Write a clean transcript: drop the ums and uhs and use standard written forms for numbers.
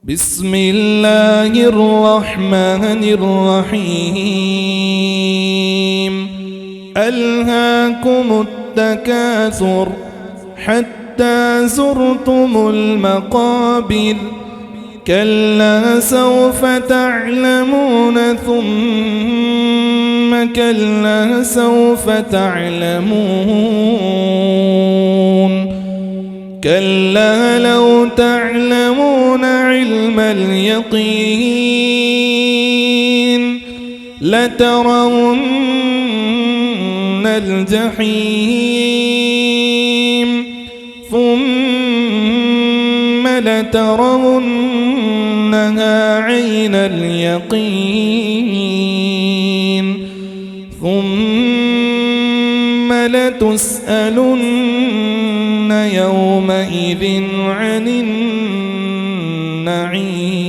بسم الله الرحمن الرحيم. ألهاكم التكاثر حتى زرتم المقابر، كلا سوف تعلمون ثم كلا سوف تعلمون، كلا لو تعلمون علم اليقين لترون الجحيم ثم لترونها عين اليقين ثم لتسألن يومئذ عن النعيم.